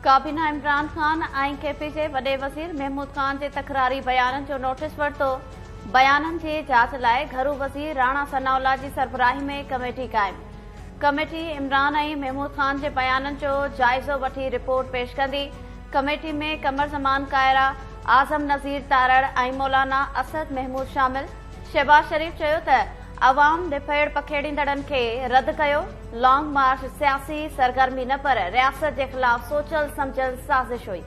काबीना इमरान खान ऐं केपी जे वॾे वज़ीर महमूद खान जे तकरारी बयाननि जो नोटिस वरितो। बयाननि जी जाच लाइ घरू वज़ीर राणा सनाउल्लाह जी सरबराही में कमेटी क़ाइमु। कमेटी इमरान ऐं महमूद खान जे बयाननि जो जाइज़ो वठी रिपोर्ट पेश कंदी। कमेटी में कमर ज़मान कायरा, आज़म नज़ीर तारड़ ऐं मौलाना असद महमूद शामिल। शहबाज शरीफ़ चयो त अवाम निफेड़ पखेड़ींदड़नि खे रद्द कयो। लॉन्ग मार्च सियासी सरगर्मी न पर रियासत जे ख़िलाफ़ सोचल समझल साज़िश हुई।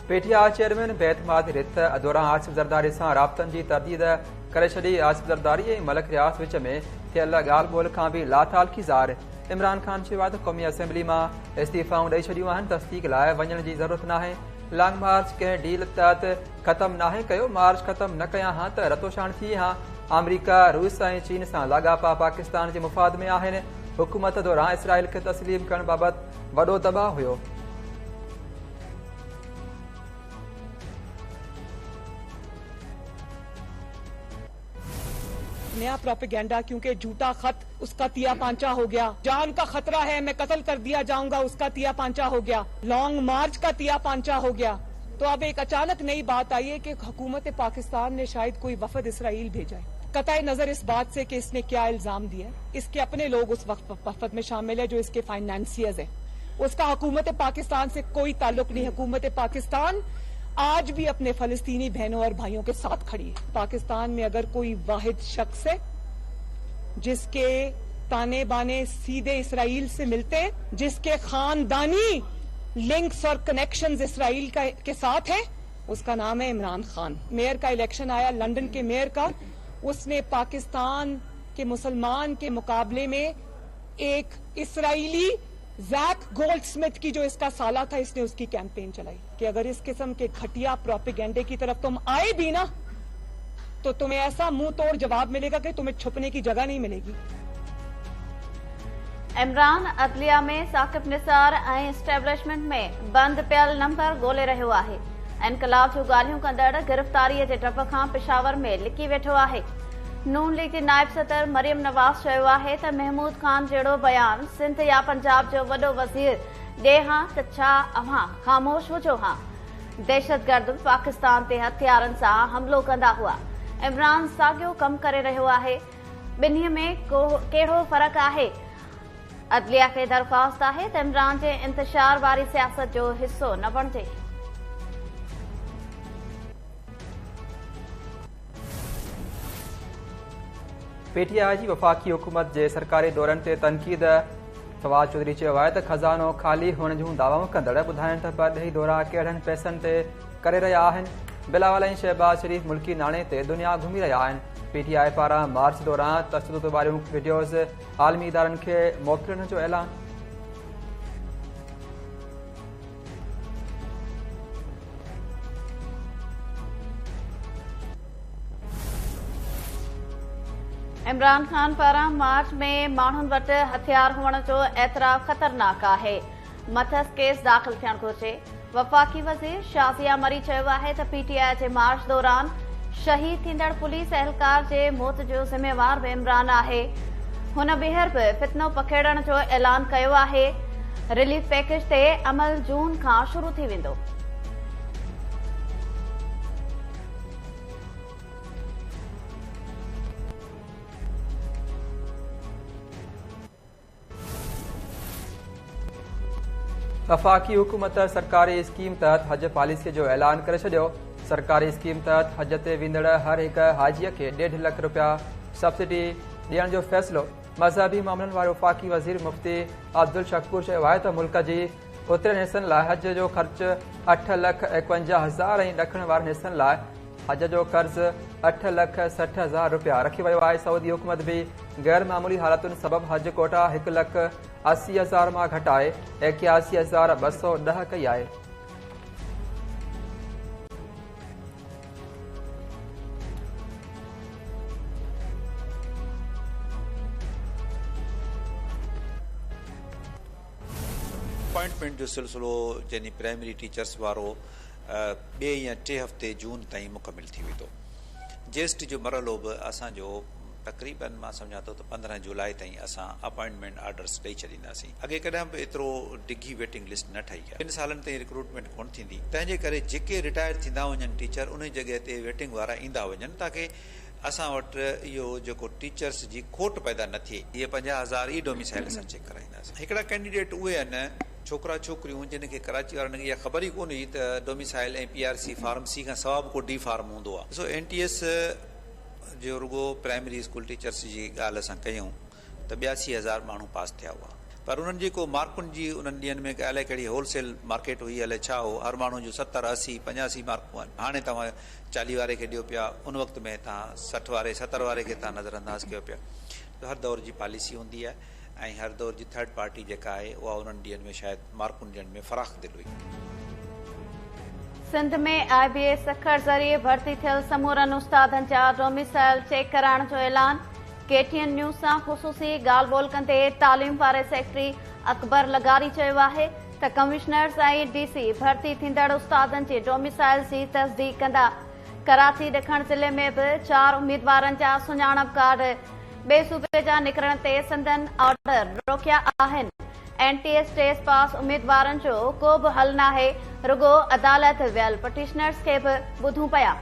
पीटीआई चेयरमैन बेतमाद रित दौरान आसिफ ज़रदारी सां राब्तनि जी तरदीद करे छॾी। आसिफ ज़रदारी ऐं मलक रियास विच में थियल ॻाल्हि ॿोल खां बि लातालकी ज़ाहिर। इमरान खान चयो आहे त क़ौमी असेंबली मां इस्तीफ़ाऊं ॾेई छॾियूं आहिनि। तस्दीक लाइ वञण जी ज़रूरत नाहे। लॉन्ग मार्च कंहिं डील तहत ख़तमु नाहे कयो। मार्च ख़तमु न कयां हा त रतोशाण थी हा। अमरीका रूस ऐं चीन सां लाॻापा पाकिस्तान जे मुफ़ाद में आहिनि। हुकूमत दौरान इसराइल खे तस्लीम करण बाबति वॾो दबाउ हुयो। नया प्रोपेगेंडा, क्योंकि झूठा खत उसका तिया पांचा हो गया। जान का खतरा है, मैं कत्ल कर दिया जाऊंगा, उसका तिया पांचा हो गया। लॉन्ग मार्च का तिया पांचा हो गया। तो अब एक अचानक नई बात आई है कि हुकूमत पाकिस्तान ने शायद कोई वफद इसराइल भेजा है। कतई नजर इस बात से कि इसने क्या इल्जाम दिया है। इसके अपने लोग उस वफद में शामिल है जो इसके फाइनेंसियर्स है। उसका हुकूमत पाकिस्तान से कोई ताल्लुक नहीं। हुकूमत पाकिस्तान आज भी अपने फलस्तीनी बहनों और भाइयों के साथ खड़ी है। पाकिस्तान में अगर कोई वाहिद शख्स है जिसके ताने बाने सीधे इसराइल से मिलते हैं, जिसके खानदानी लिंक्स और कनेक्शंस इसराइल के साथ हैं, उसका नाम है इमरान खान। मेयर का इलेक्शन आया, लंदन के मेयर का, उसने पाकिस्तान के मुसलमान के मुकाबले में एक इसराइली जैक गोल्डस्मिथ की जो इसका साला था, इसने उसकी कैंपेन चलाई कि अगर इस किस्म के घटिया प्रोपेगेंडे की तरफ तुम आए भी ना तो तुम्हें ऐसा मुंह तोड़ जवाब मिलेगा कि तुम्हें छुपने की जगह नहीं मिलेगी। इमरान अदलिया में साकिब निसार ऐं एस्टेब्लिशमेंट में बंद पियल नंबर ॻोल्हे रहियो आहे। इनकलाब जूं ॻाल्हियूं कंदड़ गिरफ़्तारीअ जे डप खां पेशावर में लिकी वेठो आहे। नून लीग जी नायब सदर मरियम नवाज़ चयो आहे त महमूद खान जहिड़ो बयान सिंध या पंजाब जो वॾो वज़ीर ॾे हा त छा अव्हां ख़ामोश हुजो हा। दहशतगर्द पाकिस्तान ते हथियारनि सां हमिलो कंदा हुआ। इमरान साॻियो कमु करे रहियो आहे। ॿिन्ही में कहिड़ो फ़र्क़ु आहे? अदलिया खे दरख़्वास्त आहे त इमरान जे इंतशार वारी सियासत जो हिसो न बणिजे। पीटीआई जी वफ़ाक़ी हुकूमत जे सरकारी दौरनि ते तनक़ीद। फवाद चौधरी चयो आहे त खज़ानो ख़ाली हुअण जूं दावाऊं कंदड़ ॿुधाइनि त परॾेही दौरा कहिड़नि पैसनि ते करे रहिया आहिनि। बिलावल ऐं शहबाज शरीफ़ मुल्की नाणे ते दुनिया घुमी रहिया आहिनि। पीटीआई पारां मार्च दौरान तशदुद वारियूं वीडियोज़ आलमी इदारनि खे मोकिलण जो ऐलान। इमरान खान पारां मार्च में माण्हुनि वटि हथियार हुअण जो एतराफ़ ख़तरनाक आहे। मथस केस दाख़िल थियणु घुरिजे। वफ़ाक़ी वज़ीर शाज़िया मरी चयो आहे त पीटीआई जे मार्च दौरान शहीद थींदड़ पुलिस एहलकार जे मौत जो ज़िम्मेवार बि इमरान आहे। हुन ॿीहर बि फितनो पखेड़ण जो ऐलान कयो आहे। रिलीफ पैकेज ते अमल जून खां शुरू थी वेंदो। वफ़ाक़ी हुकूमत सरकारी स्कीम तहत हज पॉलिसीअ जो ऐलान करे छॾियो। सरकारी स्कीम तहत हज ते वेंदड़ हर हिक हाजीअ खे 1.5 लख रुपया सब्सिडी ॾियण जो फ़ैसिलो। मज़हबी मामलनि वारे वफ़ाक़ी वज़ीर मुफ़्ती अब्दुल शकूर चयो आहे त मुल्क जी उतरनि हिसनि लाइ हज जो ख़र्च 8,51,000 ऐं ॾखण वारनि हिसनि लाइ हज जो कर्ज़ 8,60,000 रुपया रखी वियो आहे। सऊदी हुकूमत बि गैर मामूली हालतुनि सबबि हज कोटा 1,80,000 मां घटाए 81,210 कई आहे। अपॉइंटमेंट जो सिलसिलो यानी प्राइमरी टीचर्स वारो 2 या 3 हफ़्ते जून ताईं मुकमिल थी वेंदो। जीएसटी जो मरहलो बि असांजो तकरीबन मां सम्झां थो त 15 जुलाई ताईं असां अपॉइंटमेंट ऑर्डर्स ॾेई छॾींदासीं। अॻे कॾहिं बि एतिरो डिघी वेटिंग लिस्ट न ठही आहे। 2 सालनि ताईं रिक्रूटमेंट कोन थींदी, तंहिंजे करे जेके रिटायर थींदा वञनि टीचर उन जॻह ते वेटिंग वारा ईंदा वञनि ताकी असां वटि इहो जेको टीचर्स जी खोट पैदा न थिए। इहे 50,000 ई डोमिसाइल असां चेक कराईंदासीं। हिकिड़ा कैंडिडेट उहे आहिनि छोकिरा छोकिरियूं जिनखे कराची वारनि खे इहा ख़बर ई कोन हुई त डोमिसाइल ऐं PRC फार्म C खां सवाइ को D फार्म हूंदो आहे। ॾिसो NTS जो रुगो प्राइमरी स्कूल टीचर्स जी ॻाल्हि असां कयूं त 82,000 माण्हू पास थिया हुआ, पर उन्हनि जेको मार्कुनि जी उन्हनि ॾींहंनि में अलाए कहिड़ी होलसेल मार्केट हुई, अलाए छा हो, हर माण्हू जो 70, 80, 85 मार्कूं आहिनि। हाणे तव्हां 40 वारे खे ॾियो पिया, उन वक़्त में तव्हां 60 वारे 70 वारे खे तव्हां नज़रअंदाज़ कयो पिया। हर दौर जी पॉलिसी हूंदी आहे ऐं हर दौर जी थर्ड पार्टी जेका आहे उहा उन्हनि ॾींहंनि में शायदि मार्कुनि ॾियण में फ़राख़ दिलि हुई। सिंध में IBS सखर ज़रिए भर्ती थियल समूरनि उस्तादनि जा डोमिसाइल चेक कराइण जो ऐलान। KTN न्यूज़ सां ख़ुसूसी ॻाल्हि ॿोल कंदे तालीम वारे सेक्रेटरी अकबर लगारी चयो आहे त कमिश्नर्स ऐं DC भर्ती थींदड़ उस्तादनि जे डोमिसाइल जी तस्दीक कंदा। कराची ॾखण ज़िले में बि 4 उम्मीदवारनि जा सुञाणप कार्ड ॿिए सूबे जा निकिरण ते संदन ऑर्डर रोकिया आहिनि। NTS टेस्ट पास उम्मीदवारनि जो को बि हल नाहे, रुगो अदालत वियल पटिशनर्स खे बि ॿुधूं पिया।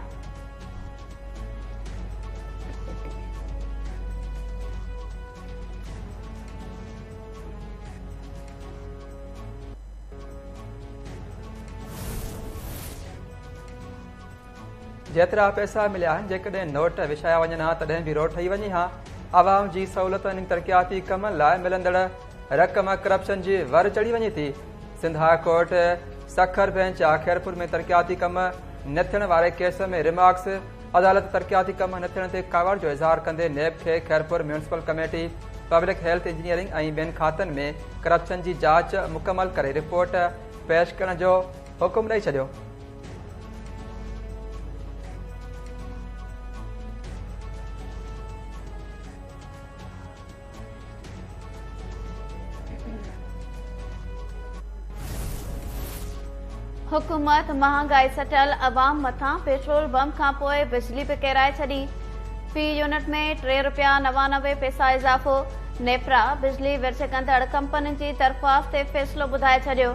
जेतिरा पैसा मिलिया आहिनि जेकॾहिं नोट विछाया वञनि हा तॾहिं बि रोड ठही वञे हा। आवाम जी सहूलियतुनि तरक़ियाती कमनि लाइ मिलंदड़ रक़म करप्शन जी वर चढ़ी वञे थी। Sindh high court Sukkur bench Khairpur में तरक़ियाती कम न थियण वारे केस में रिमार्क्स। अदालत तरक़ियाती कम न थियण ते कावड़ जो इज़हार कंदे नेब खे Khairpur municipal committee public health engineering ऐं ॿियनि खातनि में करप्शन जी जांच मुकमल करे रिपोर्ट पेश करण जो हुकुम ॾेई छॾियो। हुकूमत महांगाई सटल अवाम मथां पेट्रोल बम खां पोइ बिजली बि किराए छॾी। फी यूनिट में ₹3.99 इज़ाफ़ो। नेपरा बिजली विर्छ कंदड़ कंपनियुनि जी दरख़्वास्त ते फ़ैसिलो ॿुधाए छॾियो।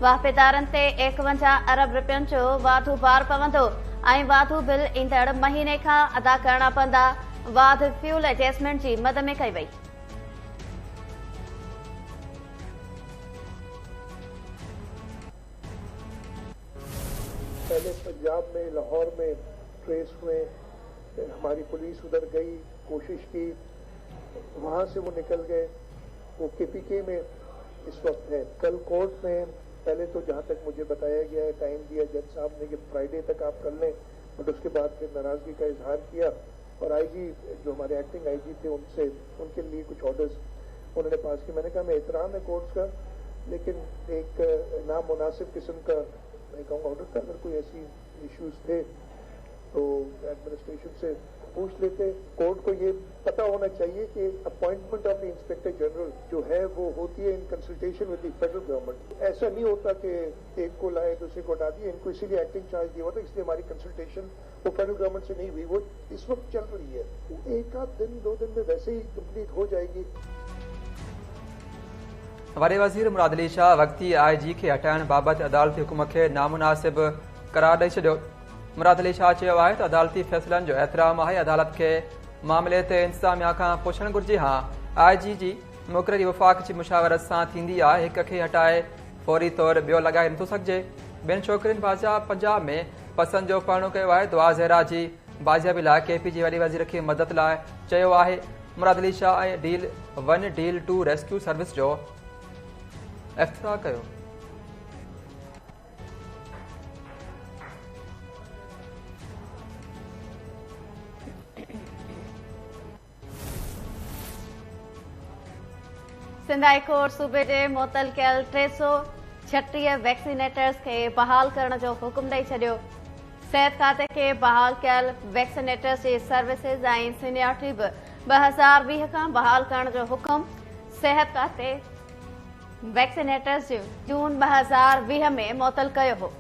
वाहिपेदारनि ते 51 अरब रुपयनि जो वाधू भार पवंदो ऐं वाधू बिल ईंदड़ महीने खां अदा करणा पवंदा। वाध फ्यूल एडजस्टमेंट जी मद में कई वई। पहले पंजाब में लाहौर में ट्रेस हुए, हमारी पुलिस उधर गई, कोशिश की, वहां से वो निकल गए। वो KPK में इस वक्त है। कल कोर्ट में पहले तो जहां तक मुझे बताया गया है टाइम दिया जज साहब ने कि फ्राइडे तक आप कर लें, बट उसके बाद फिर नाराजगी का इजहार किया और IG जो हमारे एक्टिंग IG थे उनसे उनके लिए कुछ ऑर्डर्स उन्होंने पास किए। मैंने कहा मैं एहतराम है कोर्ट्स का, लेकिन एक नामुनासिब किस्म का मैं कहूँगा ऑर्डर था। अगर कोई ऐसी इश्यूज थे तो एडमिनिस्ट्रेशन से पूछ लेते। कोर्ट को ये पता होना चाहिए कि appointment of the inspector general जो है वो होती है in consultation with the federal government. ऐसा नहीं होता कि एक को लाए दूसरे को हटा दिए। इनको इसीलिए एक्टिंग चार्ज दिया हुआ था, इसलिए हमारी कंसल्टेशन वो फेडरल गवर्नमेंट से नहीं हुई, वो इस वक्त चल रही है। एक आध दिन 2 दिन में वैसे ही कंप्लीट हो जाएगी। वरी वज़ीर मुराद अली शाह वक़्ती IG खे हटाइण बाबति अदालती हुकुम खे नामुनासिब करार ॾेई छॾियो। मुराद अली शाह चयो आहे त अदालती फ़ैसिलनि जो एहतराम आहे। अदालत खे मामले ते इंतज़ामिया खां पुछणु घुरिजे। IG जी मुक़ररी वफ़ाक़ जी मुशावरत सां थींदी आहे। हिक खे हटाए फौरी तौरु ॿियो लॻाए नथो सघिजे। ॿियनि छोकिरियुनि पंजाब में पसंदि जो परणो कयो आहे। दुआ ज़हरा जी बाज़ियाबी लाइ KP जी वॾी वज़ीर खे मदद लाइ चयो आहे। मुराद अली शाह ऐं डील 1 डील 2 रेस्क्यू सर्विस जो इफ्तिताह कयो। सिंध हाई कोर्ट सूबे जे मुअतल कयल 336 वैक्सीनेटर्स खे बहाल करण जो हुकुम ॾेई छॾियो। सिहत खाते खे बहाल कयल वैक्सीनेटर्स जी सर्विसिस ऐं सीनियरिटी बि 2020 खां बहाल करण जो हुकुम सिहत खाते वैक्सीनेटर्स जो जून 2020 में मुअतल कयो हो।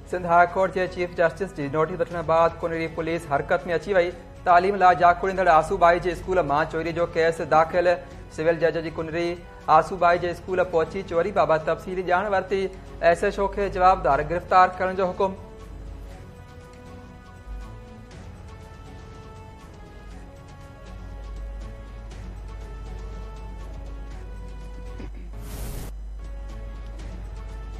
सिंध हाई कोर्ट के चीफ जस्टिस की नोटिस वठण बाद कुनरी पुलिस हरकत में अची वही। तालीम लाइ जाकुड़ींदड़ आसूबाई के स्कूल में चोरी जो केस दाखिल। सिविल जज की कुनरी आसूबाई के स्कूल पहुंची चोरी बाबत तफ़सीली जान वरती। SHO के जवाबदार गिरफ्तार करण जो हुकुम।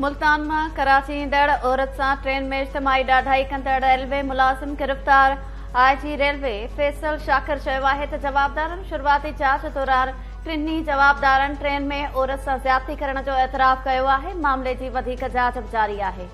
मुल्तान में कराची ईंदड़ औरत से ट्रेन में इज्तिमाही ॾाढाई कंदड़ रेलवे मुलाज़िम गिरफ्तार। IG रेलवे फैसल शाकिर चयो आहे त जवाबदारनि शुरूआती जांच दौरान टिनी जवाबदारनि ट्रेन में औरत से ज्यादती करण जो एतराफ़ कयो आहे। मामले की वधीक जांच जारी आहे।